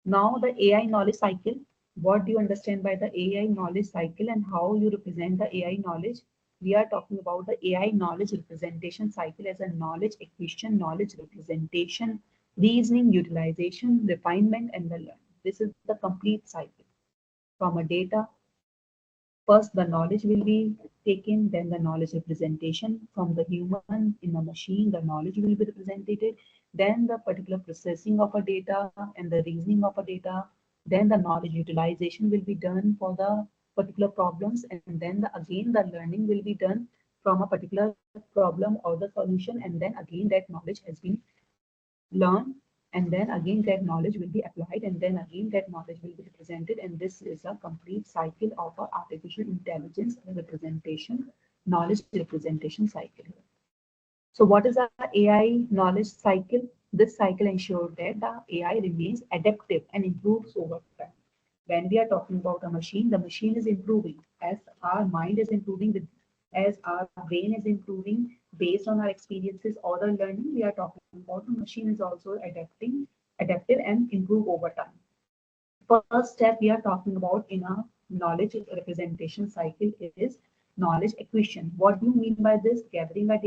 Now the AI knowledge cycle. What do you understand by the AI knowledge cycle and how you represent the AI knowledge? We are talking about the AI knowledge representation cycle as a knowledge acquisition, knowledge representation, reasoning, utilization, refinement, and the learning. This is the complete cycle. From a data, first the knowledge will be taken, then the knowledge representation from the human in the machine, the knowledge will be represented, then the particular processing of a data and the reasoning of a data, then the knowledge utilization will be done for the particular problems, and then again the learning will be done from a particular problem or the solution, and then again that knowledge has been learned, and then again that knowledge will be applied, and then again that knowledge will be represented, and this is a complete cycle of a artificial intelligence representation, knowledge representation cycle. So what is a AI knowledge cycle? This cycle ensures that the AI remains adaptive and improves over time. When we are talking about a machine, the machine is improving as our mind is improving, with as our brain is improving based on our experiences or the learning. We are talking about the machine is also adaptive and improve over time. First step we are talking about in a knowledge representation cycle is knowledge acquisition. What do you mean by this? Gathering a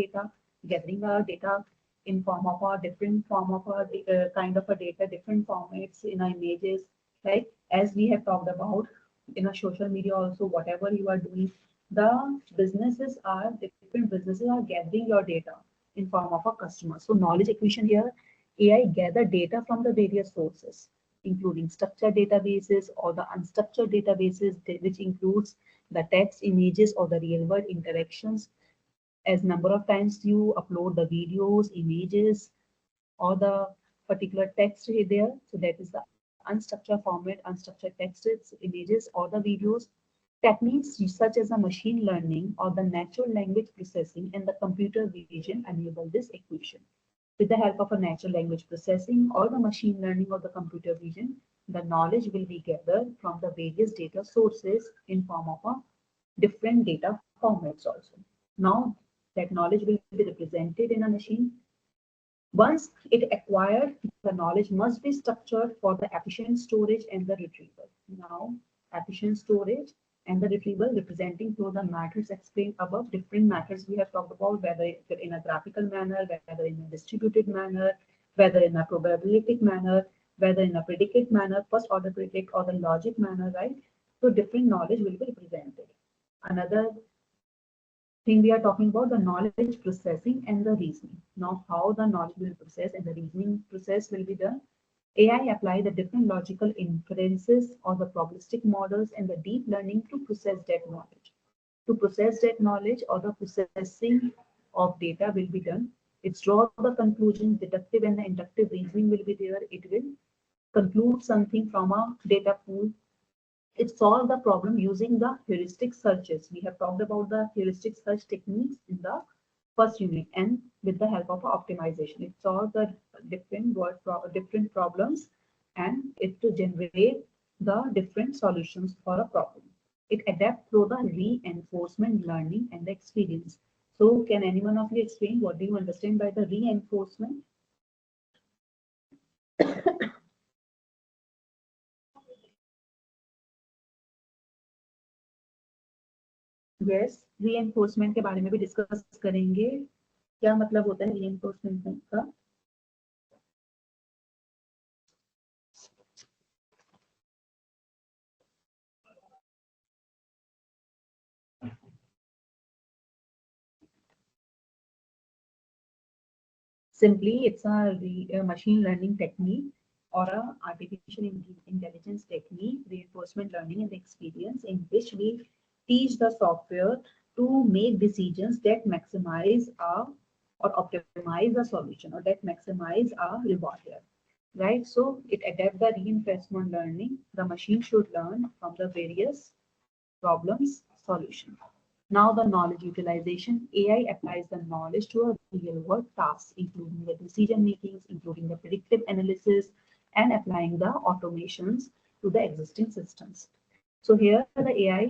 data in form of a different form of a kind of a data, different formats in our images, right? As we have talked about in a social media also, whatever you are doing, the different businesses are gathering your data in form of a customer. So knowledge acquisition here, AI gather data from the various sources, including structured databases or the unstructured databases, which includes the text, images, or the real world interactions. As number of times you upload the videos, images, or the particular text there. So that is the unstructured format, unstructured texts, images, or the videos. Techniques such as the machine learning or the natural language processing and the computer vision enable this equation. With the help of a natural language processing or the machine learning or the computer vision, the knowledge will be gathered from the various data sources in form of a different data formats also. Now that knowledge will be represented in a machine. Once it acquired, the knowledge must be structured for the efficient storage and the retrieval. Now, efficient storage and the retrieval representing through the methods explained above, different methods we have talked about, whether in a graphical manner, whether in a distributed manner, whether in a probabilistic manner, whether in a predicate manner, first order predict or the logic manner, right? So different knowledge will be represented. Another thing we are talking about the knowledge processing and the reasoning. Now, how the knowledge will process and the reasoning process will be done. AI apply the different logical inferences or the probabilistic models and the deep learning to process that knowledge. To process that knowledge or the processing of data will be done. It's draw the conclusion, deductive and the inductive reasoning will be there. It will conclude something from a data pool. It solved the problem using the heuristic searches. We have talked about the heuristic search techniques in the first unit, and with the help of optimization, it solved the different problems, and it to generate the different solutions for a problem. It adapts through the reinforcement learning and the experience. So can anyone of you explain what do you understand by the reinforcement? Yes, reinforcement के बारे में भी discuss करेंगे. क्या मतलब होता है रीएनफोर्समेंट का? Simply, it's a machine learning technique or a artificial intelligence technique, reinforcement learning and experience, in which we teach the software to make decisions that maximize or optimize the solution or that maximize our reward here, right? So it adapts the reinforcement learning. The machine should learn from the various problems solution. Now the knowledge utilization. AI applies the knowledge to a real world task, including the decision makings, including the predictive analysis, and applying the automations to the existing systems. So here the AI,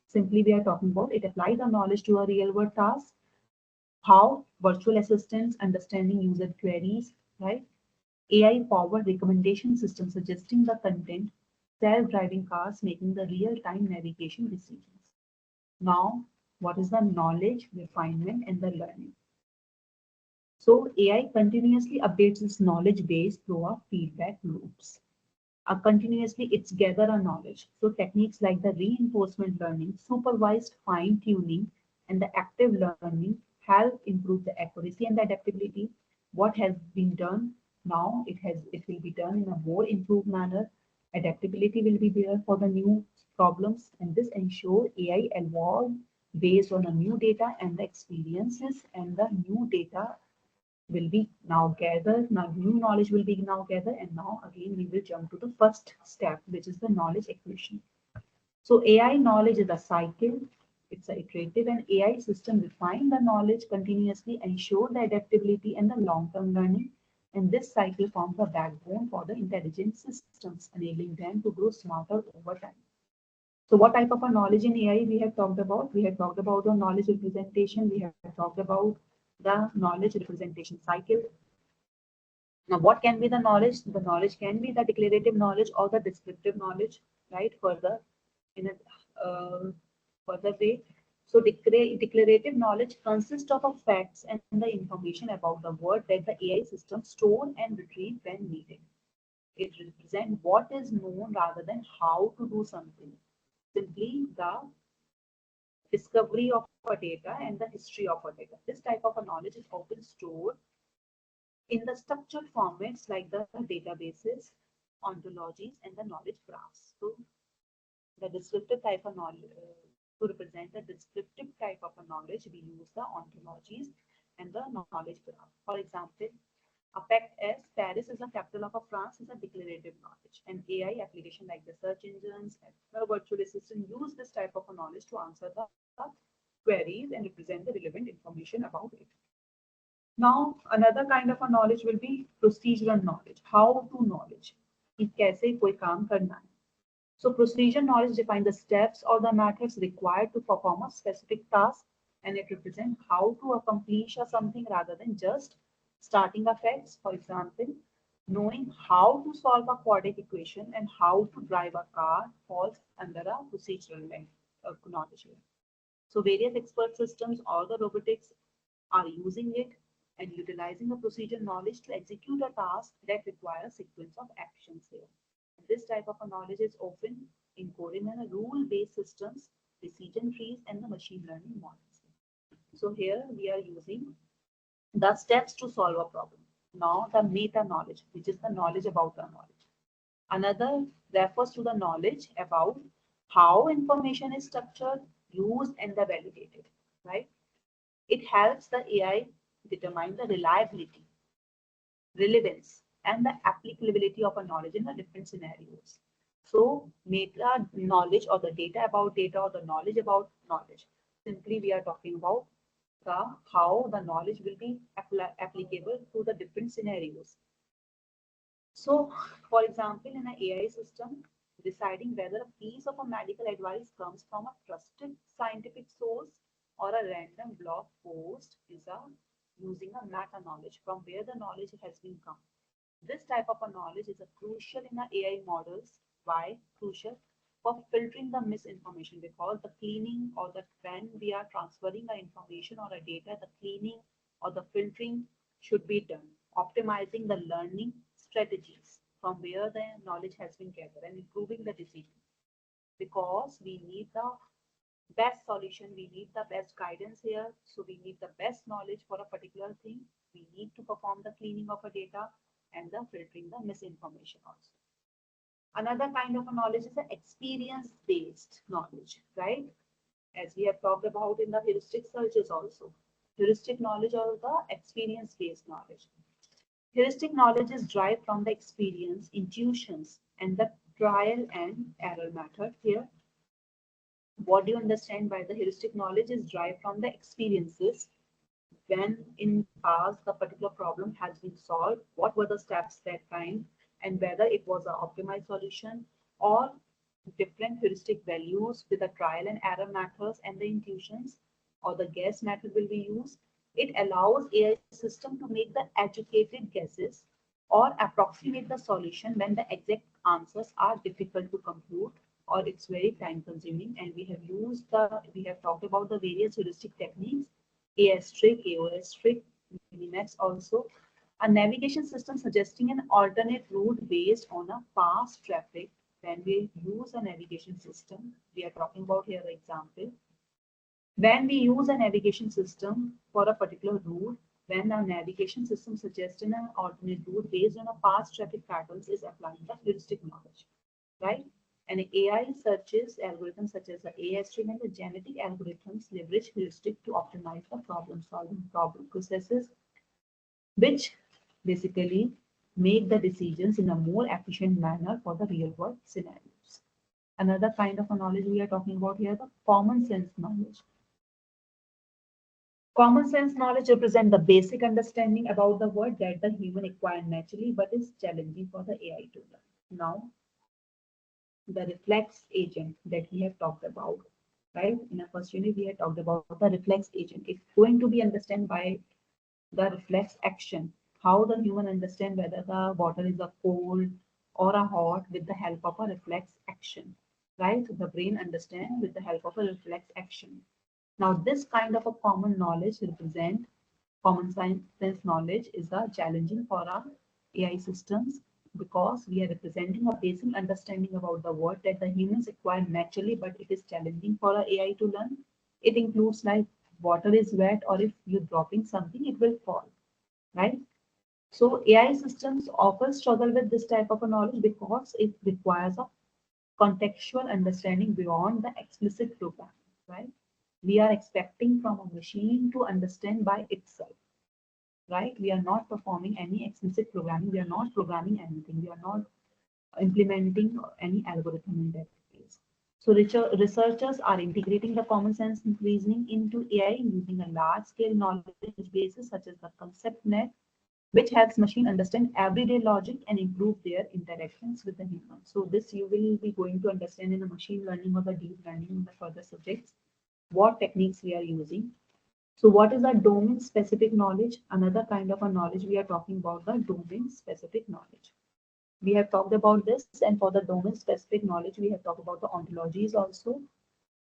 simply we are talking about, it applies the knowledge to a real world task. How? Virtual assistants, understanding user queries, right? AI-powered recommendation system suggesting the content, self-driving cars making the real-time navigation decisions. Now, what is the knowledge, refinement, and the learning? So AI continuously updates its knowledge base through our feedback loops. Continuously, it's gather a knowledge. So techniques like the reinforcement learning, supervised fine tuning, and the active learning help improve the accuracy and the adaptability. What has been done now, it will be done in a more improved manner. Adaptability will be there for the new problems, and this ensure AI evolve based on the new data and the experiences, and the new data will be now gathered. Now new knowledge will be now gathered, and now again we will jump to the first step, which is the knowledge acquisition. So AI knowledge is a cycle. It's an iterative, and AI system refine the knowledge continuously, ensure the adaptability and the long-term learning. And this cycle forms the backbone for the intelligent systems, enabling them to grow smarter over time. So what type of a knowledge in AI we have talked about? We have talked about the knowledge representation. We have talked about the knowledge representation cycle. Now, what can be the knowledge? The knowledge can be the declarative knowledge or the descriptive knowledge, right? Further, in a further way. So, declarative knowledge consists of facts and the information about the world that the AI system store and retrieve when needed. It represents what is known rather than how to do something. Simply the discovery of a data and the history of a data. This type of a knowledge is often stored in the structured formats like the databases, ontologies, and the knowledge graphs. So the descriptive type of knowledge, to represent the descriptive type of a knowledge, we use the ontologies and the knowledge graph. For example, a fact as Paris is the capital of France is a declarative knowledge. And AI application like the search engines and the virtual assistant use this type of a knowledge to answer the queries and represent the relevant information about it. Now, another kind of a knowledge will be procedural knowledge. How to knowledge? कि कैसे कोई काम करना है. So procedural knowledge defines the steps or the methods required to perform a specific task, and it represents how to accomplish something rather than just starting a facts. For example, knowing how to solve a quadratic equation and how to drive a car falls under a procedural knowledge. So various expert systems or the robotics are using it and utilizing the procedure knowledge to execute a task that requires a sequence of actions here. This type of a knowledge is often encoded in a rule-based systems, decision trees, and the machine learning models. So here we are using the steps to solve a problem. Now the meta knowledge, which is the knowledge about the knowledge. Another refers to the knowledge about how information is structured, used, and the validated, right? It helps the AI determine the reliability, relevance, and the applicability of a knowledge in the different scenarios. So meta knowledge or the data about data or the knowledge about knowledge. Simply we are talking about how the knowledge will be applicable to the different scenarios. So, for example, in an AI system, deciding whether a piece of a medical advice comes from a trusted scientific source or a random blog post is using a meta knowledge from where the knowledge has been come. This type of a knowledge is a crucial in the AI models. Why crucial? For filtering the misinformation, because the cleaning or the when we are transferring the information or a data, the cleaning or the filtering should be done, optimizing the learning strategies from where the knowledge has been gathered and improving the decision. Because we need the best solution, we need the best guidance here. So we need the best knowledge for a particular thing. We need to perform the cleaning of a data and the filtering the misinformation also. Another kind of a knowledge is the experience-based knowledge, right? As we have talked about in the heuristic searches also. Heuristic knowledge or the experience-based knowledge. Heuristic knowledge is derived from the experience, intuitions, and the trial and error method here. What do you understand by the heuristic knowledge is derived from the experiences when in past the particular problem has been solved, what were the steps that time, and whether it was an optimized solution or different heuristic values with the trial and error methods and the intuitions or the guess method will be used. It allows AI system to make the educated guesses or approximate the solution when the exact answers are difficult to compute or it's very time consuming. And we have talked about the various heuristic techniques, AS trick, AOS trick, Minimax also. A navigation system suggesting an alternate route based on a past traffic. When we use a navigation system, we are talking about here the example. When we use a navigation system for a particular route, when a navigation system suggests an alternate route based on a past traffic patterns is applying the heuristic knowledge, right? And AI searches algorithms such as the AS tree and the genetic algorithms leverage heuristic to optimize the problem processes, which basically make the decisions in a more efficient manner for the real world scenarios. Another kind of a knowledge we are talking about here, the common sense knowledge. Common sense knowledge represents the basic understanding about the world that the human acquired naturally but is challenging for the AI to learn. Now, the reflex agent that we have talked about, right? In our first unit, we had talked about the reflex agent. It's going to be understood by the reflex action, how the human understand whether the water is a cold or a hot with the help of a reflex action, right? The brain understand with the help of a reflex action. Now, this kind of a common knowledge represent common sense knowledge is a challenging for our AI systems because we are representing a basic understanding about the world that the humans acquire naturally, but it is challenging for our AI to learn. It includes like water is wet, or if you're dropping something, it will fall, right? So AI systems often struggle with this type of a knowledge because it requires a contextual understanding beyond the explicit programming, right? We are expecting from a machine to understand by itself, right? We are not performing any explicit programming. We are not programming anything. We are not implementing any algorithm in that case. So researchers are integrating the common sense reasoning into AI using a large scale knowledge bases such as the concept net, which helps machine understand everyday logic and improve their interactions with the human. So this you will be going to understand in the machine learning or the deep learning in the further subjects, what techniques we are using. So what is the domain specific knowledge? Another kind of a knowledge we are talking about the domain specific knowledge. We have talked about this, and for the domain specific knowledge, we have talked about the ontologies also.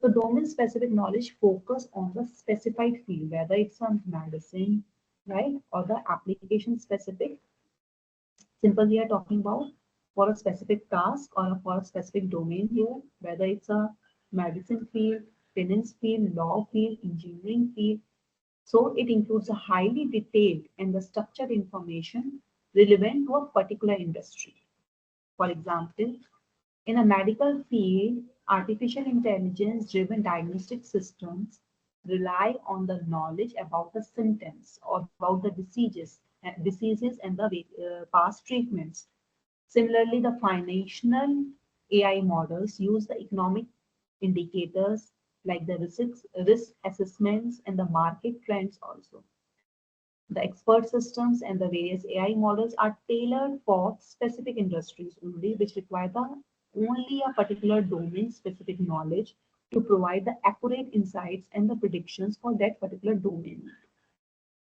So domain specific knowledge focus on the specified field, whether it's on medicine, right, or the application specific. Simple we are talking about for a specific task or for a specific domain here, whether it's a medicine field, finance field, law field, engineering field. So it includes a highly detailed and the structured information relevant to a particular industry. For example, in a medical field, artificial intelligence driven diagnostic systems rely on the knowledge about the symptoms or about the diseases and the past treatments. Similarly, the financial AI models use the economic indicators like the risk assessments and the market trends also. The expert systems and the various AI models are tailored for specific industries only, which require only a particular domain specific knowledge to provide the accurate insights and the predictions for that particular domain.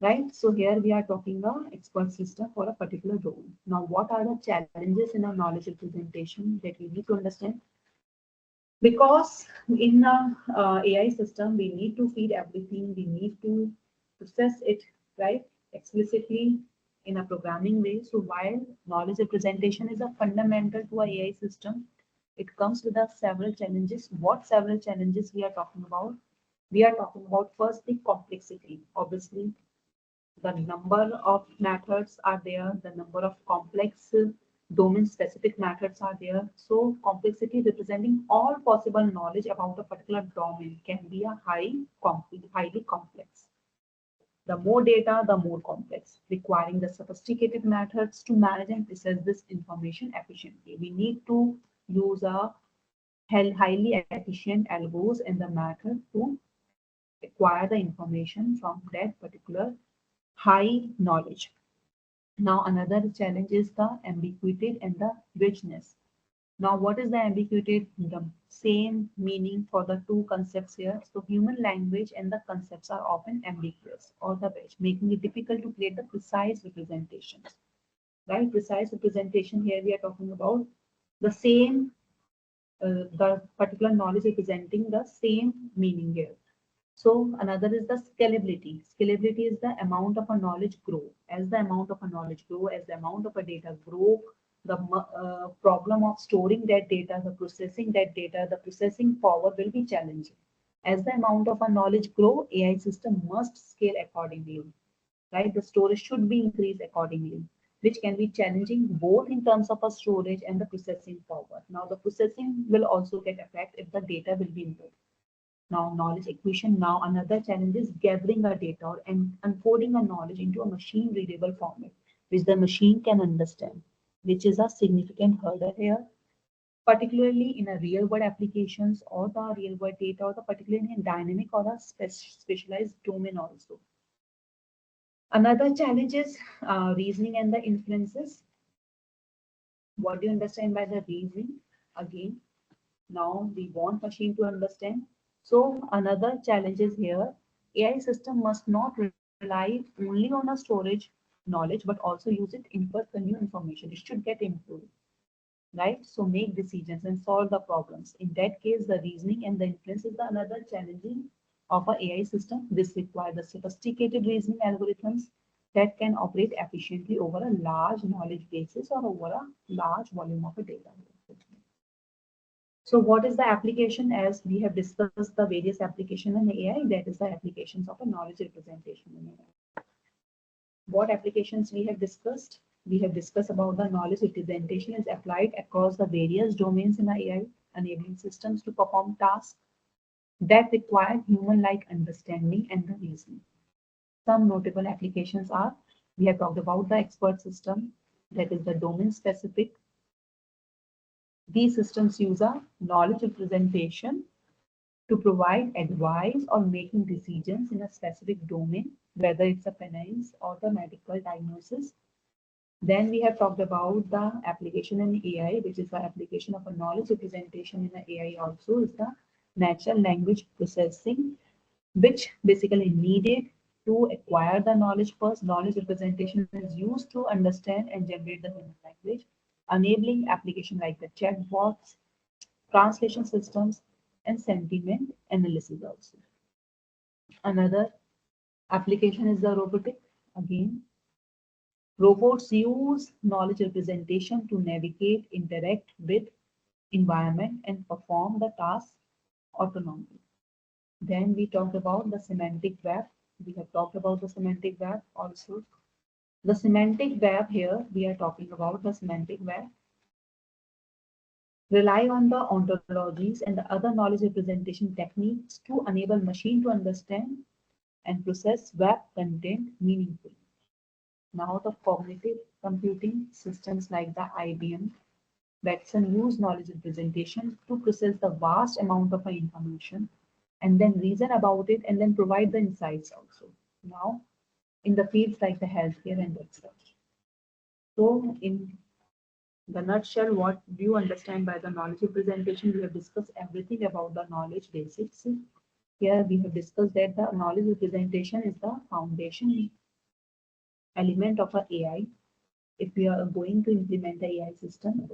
Right? So here we are talking about expert system for a particular domain. Now, what are the challenges in a knowledge representation that we need to understand? Because in a AI system, we need to feed everything, we need to process it, right, explicitly in a programming way. So while knowledge representation is a fundamental to a AI system, it comes with several challenges. What several challenges we are talking about? We are talking about first the complexity. Obviously, the number of methods are there, the number of complex domain specific methods are there. So complexity representing all possible knowledge about a particular domain can be a highly complex. The more data, the more complex, requiring the sophisticated methods to manage and process this information efficiently. We need to use a highly efficient algos and the method to acquire the information from that particular high knowledge. Now, another challenge is the ambiguity and the richness. Now, what is the ambiguity? The same meaning for the two concepts here. So, human language and the concepts are often ambiguous or the wedge, making it difficult to create the precise representations. right? Precise representation, here we are talking about the same, the particular knowledge representing the same meaning here. So another is the scalability. Scalability is the amount of a knowledge grow. As the amount of a knowledge grow, as the amount of a data grow, the problem of storing that data, the processing that data, the processing power will be challenging. As the amount of a knowledge grow, AI system must scale accordingly, right? The storage should be increased accordingly, which can be challenging both in terms of a storage and the processing power. Now the processing will also get affected if the data will be more. Now, knowledge acquisition. Now, another challenge is gathering a data and encoding a knowledge into a machine readable format, which the machine can understand, which is a significant hurdle here, particularly in a real world applications or the real world data, or the particularly in dynamic or a specialized domain also. Another challenge is reasoning and the inferences. What do you understand by the reasoning? Again, now we want machine to understand. So another challenge is here. AI system must not rely only on a storage knowledge, but also use it infer the new information. It should get improved, right? So make decisions and solve the problems. In that case, the reasoning and the inference is the another challenging of a AI system. This requires the sophisticated reasoning algorithms that can operate efficiently over a large knowledge basis or over a large volume of a data. So what is the application? As we have discussed the various application in AI, that is the applications of a knowledge representation in AI. What applications we have discussed? We have discussed about the knowledge representation is applied across the various domains in AI, enabling systems to perform tasks that require human-like understanding and the reasoning. Some notable applications are, we have talked about the expert system, that is the domain specific. These systems use a knowledge representation to provide advice or making decisions in a specific domain, whether it's a finance or the medical diagnosis. Then we have talked about the application in AI, which is the application of a knowledge representation in the AI also is the natural language processing, which basically needed to acquire the knowledge first. Knowledge representation is used to understand and generate the human language, enabling application like the chatbots, translation systems, and sentiment analysis also. Another application is the robotic. Again, robots use knowledge representation to navigate, interact with environment, and perform the tasks autonomously. Then we talked about the semantic web. We have talked about the semantic web also. The semantic web here, we are talking about the semantic web rely on the ontologies and the other knowledge representation techniques to enable machine to understand and process web content meaningfully. Now the cognitive computing systems like the IBM, Watson use knowledge representation to process the vast amount of information and then reason about it and then provide the insights also. Now in the fields like the healthcare and research. So in the nutshell, what do you understand by the knowledge representation? We have discussed everything about the knowledge basics. Here we have discussed that the knowledge representation is the foundation element of a AI. If we are going to implement the AI system,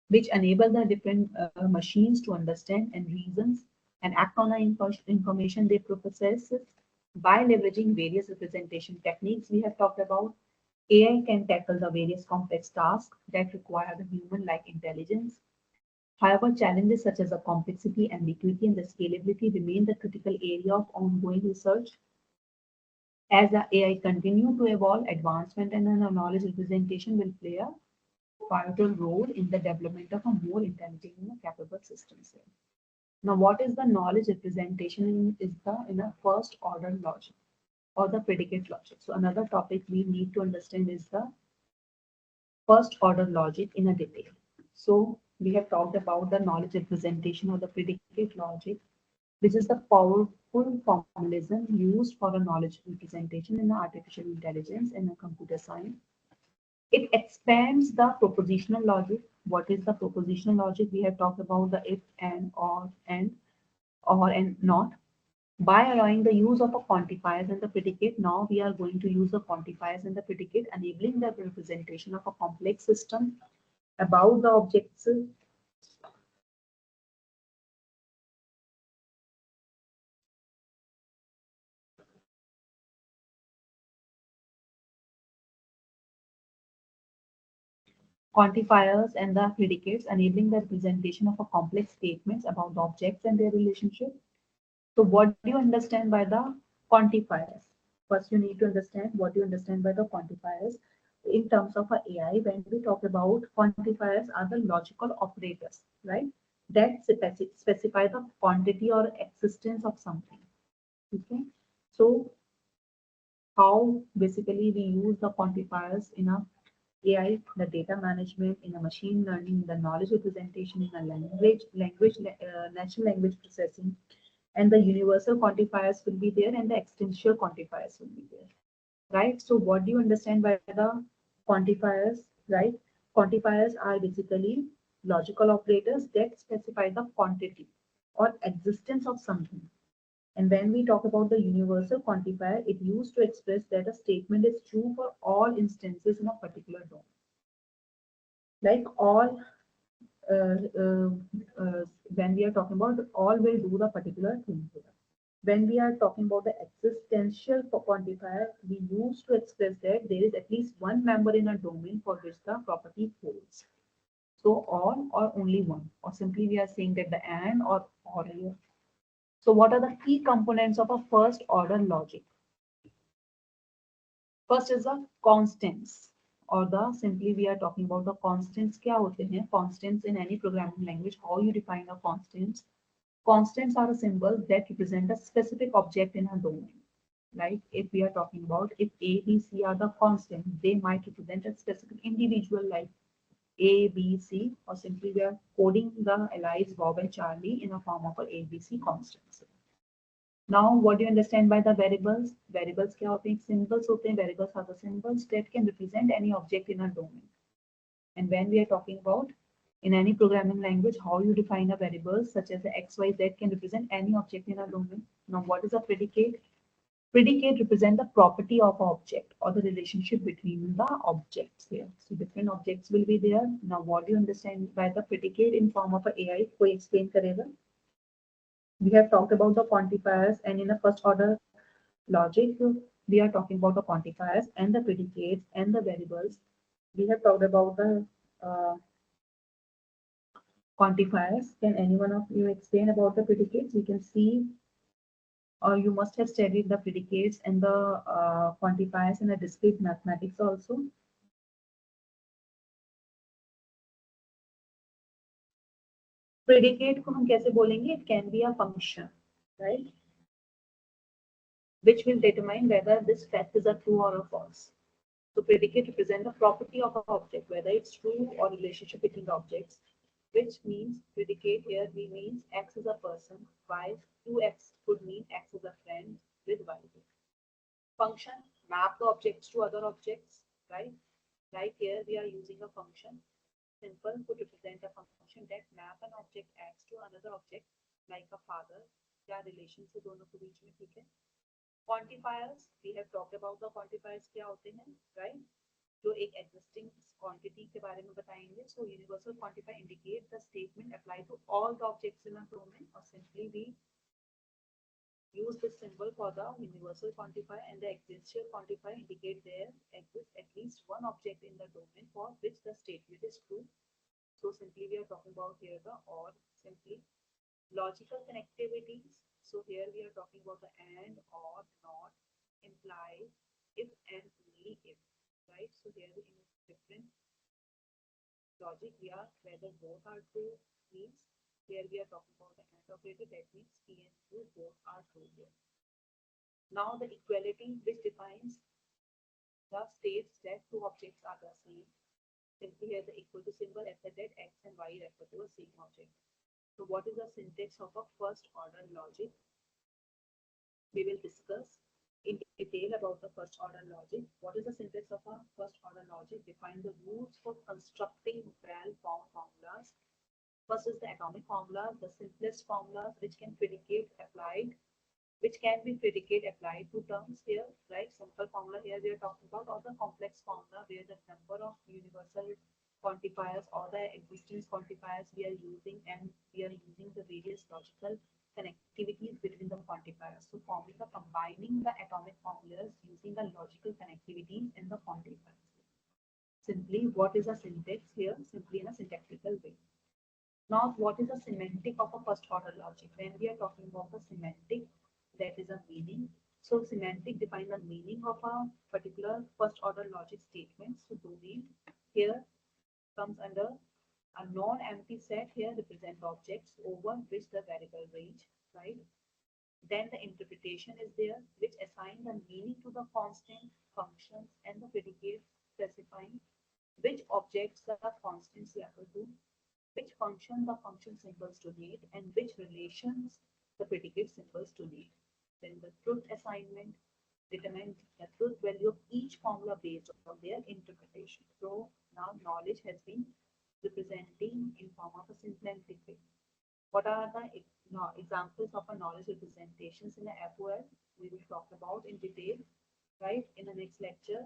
which enable the different machines to understand and reasons and act on the information they process by leveraging various representation techniques we have talked about. AI can tackle the various complex tasks that require the human-like intelligence. However, challenges such as the complexity, ambiguity, and the scalability remain the critical area of ongoing research. As the AI continue to evolve, advancement and knowledge representation will play a vital role in the development of a more intelligent and capable systems. Now, what is the knowledge representation is the in a first order logic or the predicate logic. So another topic we need to understand is the first order logic in a detail. So we have talked about the knowledge representation or the predicate logic, which is the powerful formalism used for a knowledge representation in artificial intelligence and computer science. It expands the propositional logic What is the propositional logic? We have talked about the if, and not. By allowing the use of a quantifiers and the predicate, now we are going to use the quantifiers and the predicate, enabling the representation of a complex system about the objects. Quantifiers and the predicates, enabling the representation of a complex statements about the objects and their relationship. So what do you understand by the quantifiers? First, you need to understand what you understand by the quantifiers. In terms of a AI, when we talk about quantifiers are the logical operators, right? That specify the quantity or existence of something. Okay. So how basically we use the quantifiers in a AI, the data management, in a machine learning, the knowledge representation, in a natural language processing, and the universal quantifiers will be there and the extensional quantifiers will be there, right? So what do you understand by the quantifiers, right? Quantifiers are basically logical operators that specify the quantity or existence of something. And when we talk about the universal quantifier, it used to express that a statement is true for all instances in a particular domain. Like all, uh, uh, when we are talking about all will do the particular thing here. When we are talking about the existential quantifier, we use to express that there is at least one member in a domain for which the property holds. So all or only one, or simply we are saying that the and or here. So what are the key components of a first order logic? First is the constants, or the simply we are talking about the constants. क्या होते हैं? Constants in any programming language, how you define a constants? Constants are a symbol that represent a specific object in a domain. Like if we are talking about if A, B, C are the constant, they might represent a specific individual like A, B, C, or simply we are coding the Alice, Bob, and Charlie in a form of a A, B, C constants. Now, what do you understand by the variables? Variables क्या होते हैं? Symbols होते हैं. Variables are the symbols that can represent any object in a domain. And when we are talking about in any programming language, how you define a variable such as X, Y, Z can represent any object in a domain. Now, what is a predicate? Predicate represent the property of an object or the relationship between the objects here. So different objects will be there. Now, what do you understand by the predicate in form of a AI? कोई explain करेगा? We have talked about the quantifiers, and in the first order logic, we are talking about the quantifiers and the predicates and the variables. We have talked about the quantifiers. Can any one of you explain about the predicates? You can see, or you must have studied the predicates and the quantifiers in the discrete mathematics also. Predicate को हम कैसे बोलेंगे? It can be a function, right? Which will determine whether this fact is a true or a false. So predicate represent the property of an object, whether it's true or relationship between the objects, which means predicate here we means X is a person, Y 2X could mean X is a friend with Y. Function map the objects to other objects, right? Right here we are using a function. Simple could represent a function that map an object X to another object like a father. क्या relation से दोनों के बीच में, ठीक है? Quantifiers, we have talked about the quantifiers क्या होते हैं, right? जो एक existing quantity के बारे में बताएंगे. So universal quantifier indicate the statement apply to all the objects in a domain, or simply we use this symbol for the universal quantifier, and the existential quantifier indicate there exists at least one object in the domain for which the statement is true. So simply we are talking about here the or, simply logical connectivities. So here we are talking about the and, or, not, imply, if and only if, right? So here in different logic we are whether both are true means here we are talking about the and operator, that means P and Q both are true here. Now the equality which defines the states that two objects are the same. Simply here the equal to symbol after that X and Y refer to a same object. So what is the syntax of a first order logic? We will discuss. in detail about the first order logic. What is the syntax of a first order logic? Define the rules for constructing well formed formulas. First is the atomic formula, the simplest formulas which can predicate applied, which can be predicate applied to terms here, right? Simple formula here we are talking about, or the complex formula where the number of universal quantifiers or the existence quantifiers we are using, and we are using the various logical connectivities between the quantifiers. So forming the combining the atomic formulas using the logical connectivities in the quantifiers. Simply, what is a syntax here? Simply in a syntactical way. Now, what is the semantic of a first order logic? When we are talking about the semantic, that is a meaning. So semantic define the meaning of a particular first order logic statement. So domain here comes under a non-empty set here represent objects over which the variable range, right? Then the interpretation is there, which assign the meaning to the constant functions and the predicates specifying which objects the constants equal to, which function the function symbols denote, and which relations the predicate symbols denote. Then the truth assignment determines the truth value of each formula based on their interpretation. So now knowledge has been representing in form of a syntactic way. What are the examples of a knowledge representations in the FOL? We will talk about in detail, right, in the next lecture.